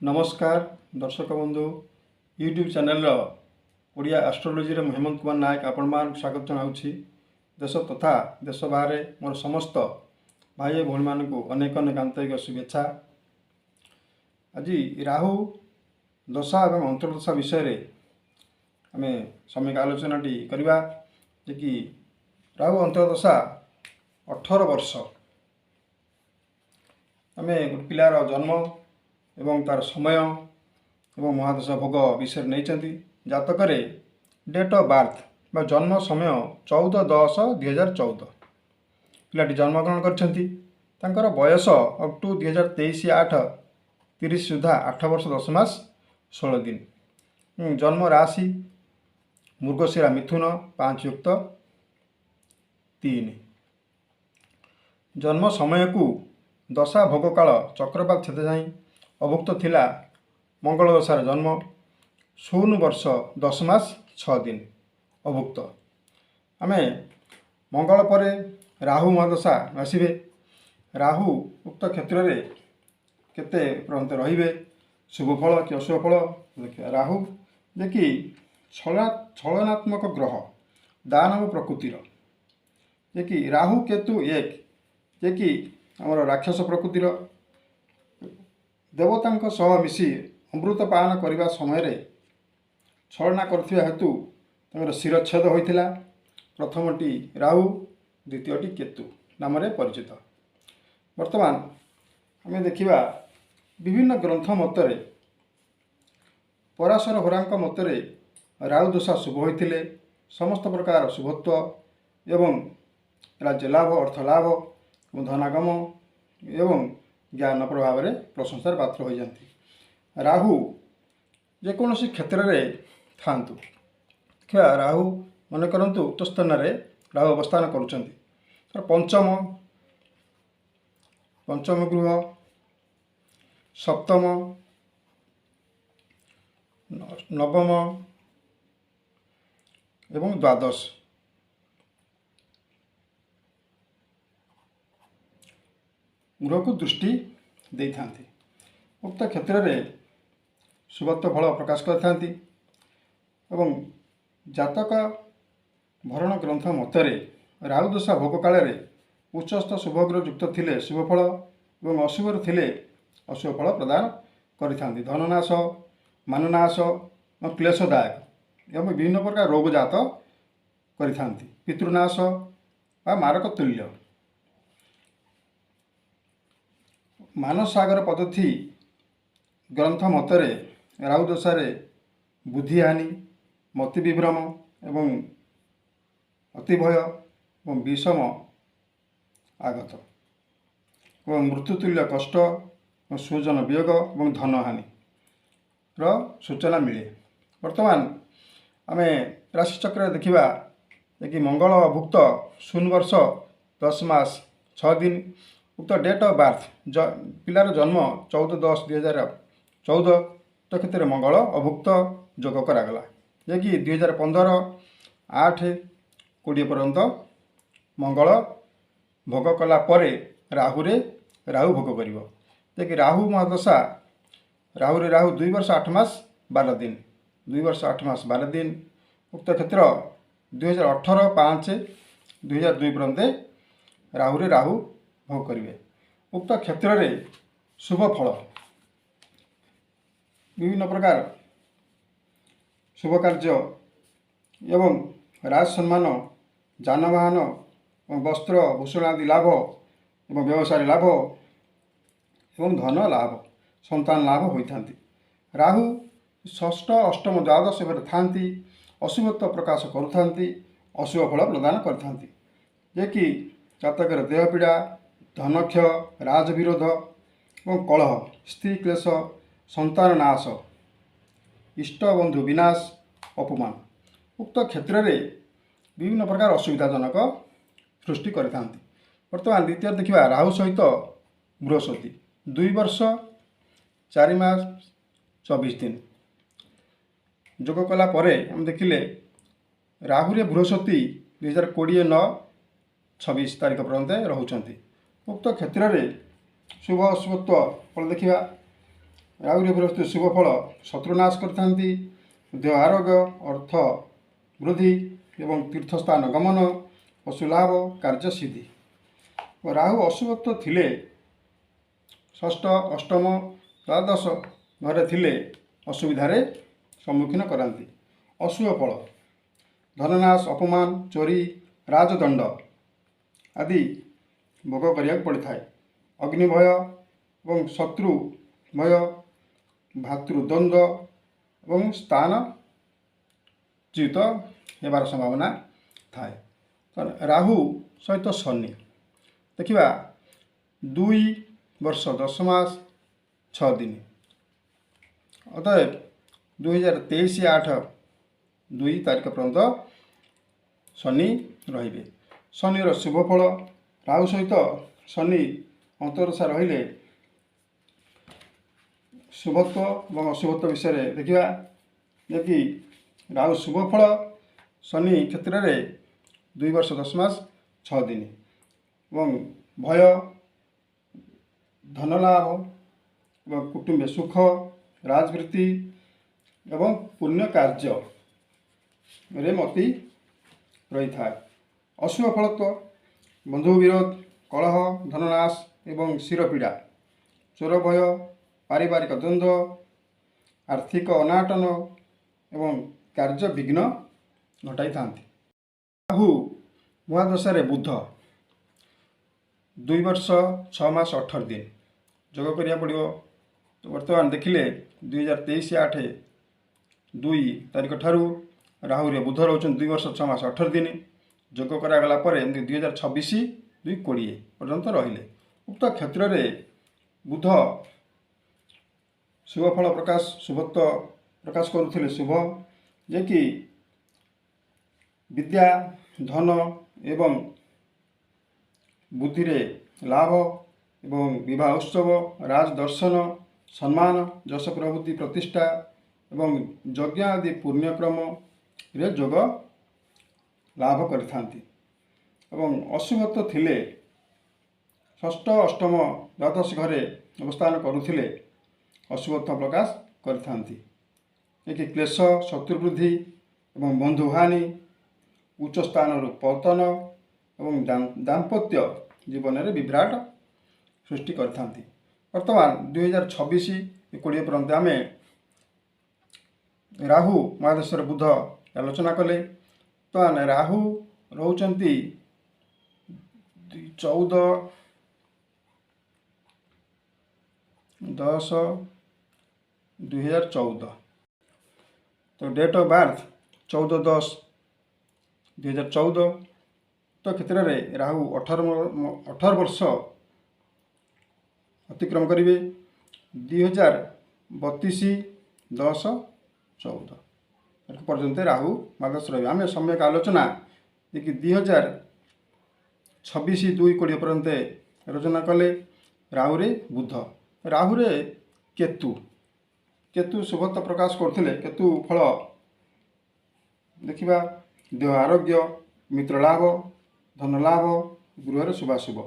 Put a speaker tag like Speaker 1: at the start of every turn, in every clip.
Speaker 1: नमस्कार दर्शक बंधु यूट्यूब चैनल ओडिया एस्ट्रोलोजी रे हेमंत कुमार नायक आपण मान स्वागत जनाऊँगी। देश तथा देश बाहर मोर समस्त भाई भौणी मानू अनेक अनेक आंतरिक शुभेच्छा। आज राहु दशा और अंतर्दशा विषय आम सम्यक आलोचना करवा कि राहु अंतर्दशा 18 वर्ष आम गोटे पिलार जन्म एवं तार समय एवं महादशा भोग विषय नहीं जातक डेट ऑफ बर्थ बा जन्म समय 14/10/2014 पिलाटी जन्मग्रहण कर बयस अप टू 2023/8/30 सुधा 8 वर्ष 10 मास 16 दिन। जन्म राशि मृगशिरा मिथुन 5+3। जन्म समय को दशा भोग काल चक्रपात छेद जाई अभुक्त थिला मंगल दशार जन्म 0 वर्ष 10 मास 6 दिन अभुक्त। आम मंगल पर राहु महादशा आसवे राहु उक्त क्षेत्र में केते पर्यंत रहिबे शुभ फल कि अशुभ फल देखिए। राहु जे कि छलनात्मक ग्रह दानव प्रकृतिर जे कि राहु केतु एक जे कि आमर राक्षस प्रकृतिर देवता सह मिसी अमृत पान करने समय छलना करथिबा हेतु तमर शिरच्छेद होइथिला। प्रथमटी राहु द्वितीयटी केतु नाम परिचित। वर्तमान आम देखा विभिन्न ग्रंथ मतरे पराशर होरांक मतरे राहु दशा शुभ होइथिले समस्त प्रकार शुभत्व एवं राज्य लाभ अर्थ लाभ धनागम एवं ज्ञान प्रभाव में प्रशंसार पात्र हो जाती। राहु जेकोसी क्षेत्र में थांतु देखा राहु मन करंतु उच्च स्थान में राहु अवस्थान करुँच पंचम गृह सप्तम नवम एवं द्वादश गृह को दृष्टि दे था। उक्त क्षेत्र में शुभत्व फल प्रकाश करते एवं जातक भरण ग्रंथ मतरे राहु दशा भोग काल उच्चस्थ शुभग्रह युक्त थिले शुभ फल और अशुभ थिले अशुभ फल प्रदान करि धननाश माननाश और क्लेशदायक एवं विभिन्न प्रकार रोग जात करि पितृनाश व मारक तुल्य। मानसागर पद्धति ग्रंथ मतरे राहु दशारे बुद्धिहानि मति विभ्रम एवं अतिभय और विषम आगत और मृत्युतुल्य कष्ट और स्वजन वियोग और धनहानि सूचना मिले। वर्तमान आम राशिचक्र देखा कि मंगल भुक्त 0 वर्ष 10 मास 6 दिन उक्त डेट ऑफ बर्थ पिलार जन्म 14/10/2014 क्षेत्र में मंगल अभुक्त जोग करागला जे कि 2015/8/20 पर्यंत मंगल भोग कला परे राहु भोग करिवो जे कि राहु महादशा राहु 2 वर्ष 8 मास 12 दिन 2 वर्ष 8 मास 12 दिन उक्त क्षेत्र 2018/5/2002 पर्यंत राहु भोग करेंगे। उक्त क्षेत्र में शुभ फल विभिन्न प्रकार शुभ कार्य एवं राज सम्मान जानवाहन वस्त्र भूषण आदि लाभ एवं व्यवसाय लाभ एवं धन लाभ संतान लाभ होता। राहु षष्ठ अष्टम द्वादश थांती अशुभत्व प्रकाश करुता अशुभ फल प्रदान करते जे कि जातक देह पीड़ा धनक्ष राजविरोध और कलह स्त्री क्लेश संतान नाश इष्ट बंधु विनाश अपमान उक्त क्षेत्र में विभिन्न प्रकार असुविधाजनक सृष्टि करते। वर्तमान द्वितीय देखा राहु सहित बृहस्पति 2 वर्ष 4 मास 24 दिन जोग कला परे हम देखिले राहुरे बृहस्पति 2020/9/26 तारीख पर्यंत रोचंती। उक्त क्षेत्र में शुभ अशुभत्व फल देखा ରାହୁରେ ବୃହସ୍ପତି ଶୁଭ ଫଳ ଶତ୍ରୁନାଶ କରିଥାନ୍ତି। ଦେହ ଆରୋଗ୍ୟ, ଅର୍ଥ ବୃଦ୍ଧି ଏବଂ ତୀର୍ଥସ୍ଥାନ ଗମନ, ପଶୁଲାଭ, କାର୍ଯ୍ୟସିଦ୍ଧି। ରାହୁ ଅଶୁଭତ୍ୱ ଥିଲେ ଷଷ୍ଠ, ଅଷ୍ଟମ, ଦ୍ୱାଦଶ ଘରେ ଥିଲେ ଅସୁବିଧାରେ ସମ୍ମୁଖୀନ କରାନ୍ତି। ଅଶୁଭ ଫଳ ଧନନାଶ, ଅପମାନ, ଚୋରି, ରାଜଦଣ୍ଡ ଆଦି ଭୋଗ କରିବାକୁ ପଡ଼ିଥାଏ। ଅଗ୍ନି ଭୟ ଏବଂ ଶତ୍ରୁ ଭୟ, ଭାତୃଦ୍ୱନ୍ଦ୍ୱ ଏବଂ ସ୍ଥାନଚ୍ୟୁତ ହେବାର ସମ୍ଭାବନା ଥାଏ। ରାହୁ ସହିତ ଶନି ଦେଖିବା 2 ବର୍ଷ 10 ମାସ 6 ଦିନ। ଅତଏବ 2023-8-2 ତାରିଖ ପର୍ଯ୍ୟନ୍ତ ଶନି ରହିବେ। ଶନିର ଶୁଭ ଫଳ ରାହୁ ସହିତ ଶନି ଅନ୍ତର୍ଦଶା ରହିଲେ ଶୁଭତ୍ୱ ଏବଂ ଅଶୁଭତ୍ୱ ବିଷୟରେ ଦେଖିବା। ଯେକି ରାହୁ ଶୁଭ ଫଳ ଶନି କ୍ଷେତ୍ରରେ 2 ବର୍ଷ 10 ମାସ 6 ଦିନ ଏବଂ ଭୟ, ଧନଲାଭ ଏବଂ କୁଟୁମ୍ବ ସୁଖ, ରାଜବୃତ୍ତି ଏବଂ ପୁଣ୍ୟ କାର୍ଯ୍ୟରେ ମତି ରହିଥାଏ। ଅଶୁଭ ଫଳତ୍ୱ ବନ୍ଧୁ ବିରୋଧ, କଳହ, ଧନନାଶ ଏବଂ ଶିରପୀଡ଼ା, ଚୋର ଭୟ, ପାରିବାରିକ ଦ୍ୱନ୍ଦ୍ୱ, ଆର୍ଥିକ ଅନାଟନ ଏବଂ କାର୍ଯ୍ୟ ବିଘ୍ନ ଘଟାଇଥାନ୍ତି। ରାହୁ ମହାଦଶାରେ ବୁଧ 2 ବର୍ଷ 6 ମାସ 18 ଦିନ ଯୋଗ କରିବାକୁ ପଡ଼ିବ। ବର୍ତ୍ତମାନ ଦେଖିଲେ 2023-8-2 ତାରିଖ ଠାରୁ ରାହୁରେ ବୁଧ ରହୁଛନ୍ତି 2 ବର୍ଷ 6 ମାସ 18 ଦିନ। ଯୋଗ କରାଗଲା ପରେ ଏମିତି 2026-2-20 ପର୍ଯ୍ୟନ୍ତ ରହିଲେ। ଉକ୍ତ କ୍ଷେତ୍ରରେ ବୁଧ ଶୁଭ ଫଳ ପ୍ରକାଶ, ଶୁଭତ୍ୱ ପ୍ରକାଶ କରୁଥିଲେ ଶୁଭ, ଯେ କି ବିଦ୍ୟା, ଧନ ଏବଂ ବୁଦ୍ଧିରେ ଲାଭ ଏବଂ ବିବାହ ଉତ୍ସବ, ରାଜଦର୍ଶନ, ସମ୍ମାନ, ଯଶ, ପ୍ରଭୃତି, ପ୍ରତିଷ୍ଠା ଏବଂ ଯଜ୍ଞ ଆଦି ପୁଣ୍ୟକ୍ରମରେ ଯୋଗ ଲାଭ କରିଥାନ୍ତି। ଏବଂ ଅଶୁଭତ୍ୱ ଥିଲେ ଷଷ୍ଠ, ଅଷ୍ଟମ, ଦ୍ୱାଦଶ ଘରେ ଅବସ୍ଥାନ କରୁଥିଲେ ଅଶୁଭତ୍ୱ ପ୍ରକାଶ କରିଥାନ୍ତି। ଏକି କ୍ଲେଶ, ଶତ୍ରୁବୃଦ୍ଧି ଏବଂ ବନ୍ଧୁହାନି, ଉଚ୍ଚ ସ୍ଥାନରୁ ପତନ ଏବଂ ଦାମ୍ପତ୍ୟ ଜୀବନରେ ବିଭ୍ରାଟ ସୃଷ୍ଟି କରିଥାନ୍ତି। ବର୍ତ୍ତମାନ 2026-20 ପର୍ଯ୍ୟନ୍ତ ଆମେ ରାହୁ ମହାଦଶାର ବୁଧ ଆଲୋଚନା କଲେ। ବର୍ତ୍ତମାନ ରାହୁ ରହୁଛନ୍ତି 14-10-2014। ତ ଡେଟ୍ ଅଫ୍ ବାର୍ଥ 14-10-2014। ତ କ୍ଷେତ୍ରରେ ରାହୁ 18 ବର୍ଷ ଅତିକ୍ରମ କରିବେ 2032-10-14 ପର୍ଯ୍ୟନ୍ତ ରାହୁ ମହାଦଶା ରହିବେ। ଆମେ ସମ୍ୟକ ଆଲୋଚନା ଯେ 2026-2-20 ପର୍ଯ୍ୟନ୍ତ ଆଲୋଚନା କଲେ। ରାହୁରେ ବୁଧ, ରାହୁରେ କେତୁ ଶୁଭତ୍ୱ ପ୍ରକାଶ କରୁଥିଲେ। କେତୁ ଫଳ ଦେଖିବା ଦେହ ଆରୋଗ୍ୟ, ମିତ୍ର ଲାଭ, ଧନ ଲାଭ, ଗୃହରେ ଶୁଭାଶୁଭ।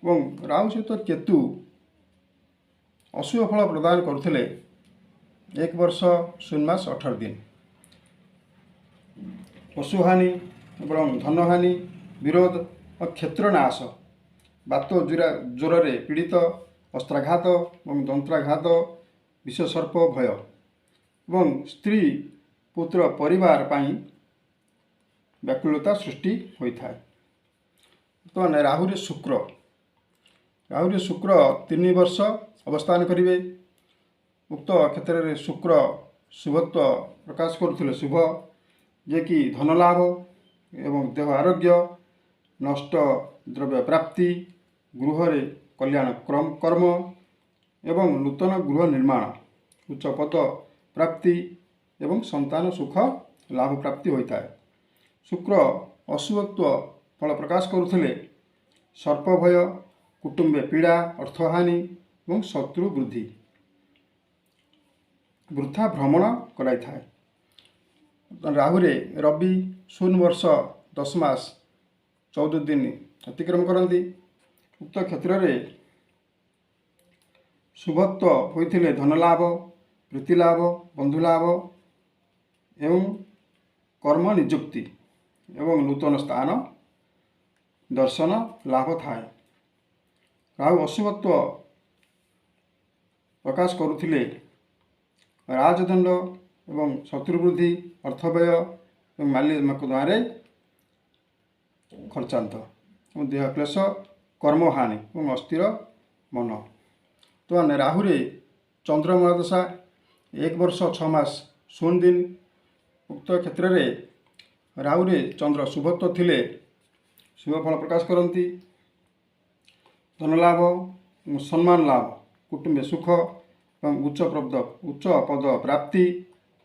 Speaker 1: ଏବଂ ରାହୁ ସହିତ କେତୁ ଅଶୁଭ ଫଳ ପ୍ରଦାନ କରୁଥିଲେ 1 ବର୍ଷ 0 ମାସ 18 ଦିନ। ପଶୁହାନି ଏବଂ ଧନହାନି, ବିରୋଧ ଓ କ୍ଷେତ୍ରନାଶ, ବାତ ଜ୍ୱରରେ ପୀଡ଼ିତ, ଅସ୍ତ୍ରାଘାତ ଏବଂ ଦନ୍ତ୍ରାଘାତ, ବିଷସର୍ପ ଭୟ ଏବଂ ସ୍ତ୍ରୀ ପୁତ୍ର ପରିବାର ପାଇଁ ବ୍ୟାକୁଳତା ସୃଷ୍ଟି ହୋଇଥାଏ। ବର୍ତ୍ତମାନ ରାହୁରେ ଶୁକ୍ର 3 ବର୍ଷ ଅବସ୍ଥାନ କରିବେ। ଉକ୍ତ କ୍ଷେତ୍ରରେ ଶୁକ୍ର ଶୁଭତ୍ୱ ପ୍ରକାଶ କରୁଥିଲେ ଶୁଭ, ଯେ କି ଧନ ଲାଭ ଏବଂ ଦେହ ଆରୋଗ୍ୟ, ନଷ୍ଟ ଦ୍ରବ୍ୟ ପ୍ରାପ୍ତି, ଗୃହରେ କଲ୍ୟାଣ କର୍ମ ଏବଂ ନୂତନ ଗୃହ ନିର୍ମାଣ, ଉଚ୍ଚ ପଦ ପ୍ରାପ୍ତି ଏବଂ ସନ୍ତାନ ସୁଖ ଲାଭ ପ୍ରାପ୍ତି ହୋଇଥାଏ। ଶୁକ୍ର ଅଶୁଭତ୍ୱ ଫଳ ପ୍ରକାଶ କରୁଥିଲେ ସର୍ପ ଭୟ, କୁଟୁମ୍ବ ପୀଡ଼ା, ଅର୍ଥହାନି ଏବଂ ଶତ୍ରୁ ବୃଦ୍ଧି, ବୃଥା ଭ୍ରମଣ କରାଇଥାଏ। ରାହୁରେ ରବି 0 ବର୍ଷ 10 ମାସ 14 ଦିନ ଅତିକ୍ରମ କରନ୍ତି। ଉକ୍ତ କ୍ଷେତ୍ରରେ शुभत्व होइथिले धनलाभ, प्रीतिलाभ, बंधुलाभ एवं कर्म निजुक्ति एवं नूतन स्थान दर्शन लाभ थाए। राहु अशुभत्व प्रकाश करुथिले राजदंड एवं शत्रुवृद्धि, अर्थव्यय एवं माल्य मकद्दमारे खर्चांत और देह क्लेश, कर्महानि और अस्थिर मन। तो राहुरे चंद्रमा दशा 1 वर्ष 6 मास 0 दिन उक्त क्षेत्र में राहुरे चंद्र शुभत्व थिले शुभ फल प्रकाश करती। धनलाभ, सम्मान लाभ, कुटुंब सुख एवं उच्च पद प्राप्ति,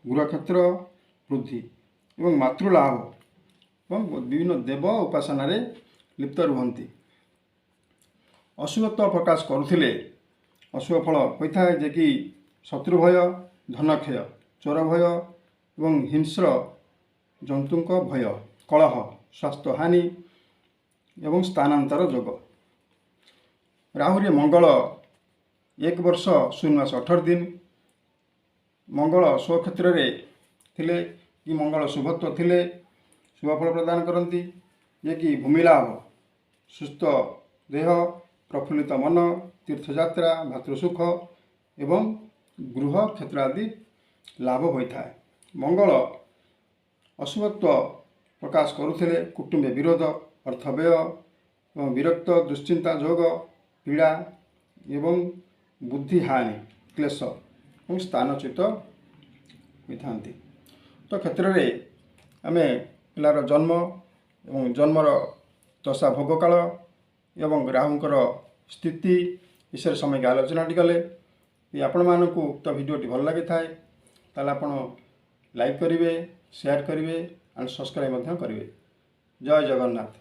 Speaker 1: गृहक्षेत्र वृद्धि एवं मातृलाभ एवं विभिन्न देव उपासना लिप्त रुहंती। अशुभत्व प्रकाश करुथिले अशुभ फल होता है जे कि शत्रु भय, धनक्षय, चोर भय एवं हिंस्र जंतुक भय, कलह, स्वास्थ्य हानि एवं स्थानांतर योग। राहुरे मंगल 1 वर्ष 0 मास 18 दिन मंगल स्वक्षेत्र में थिले कि मंगल शुभत्व थिले शुभ फल प्रदान करती जे कि भूमिलाभ, सुस्थ देह, प्रफुल्लित मन, तीर्थयात्रा, भातृसुख एवं गृह क्षेत्र आदि लाभ होता है। मंगल अशुभत्व प्रकाश करुथिले कुटुंब विरोध, अर्थव्यय एवं विरक्त दुश्चिंता योग, पीड़ा एवं बुद्धि हानि, क्लेश और स्थानच्युत होता। तो क्षेत्र में आम पिलार जन्म एवं जन्मर दशा भोग काल एवं राहुंकर स्थिति विषय समय आलोचना कले। आपण मानक उक्त भिडियोटी भल लगी थाए ताले आपण लाइक करेंगे, शेयर करेंगे और सब्सक्राइब करेंगे। जय जगन्नाथ।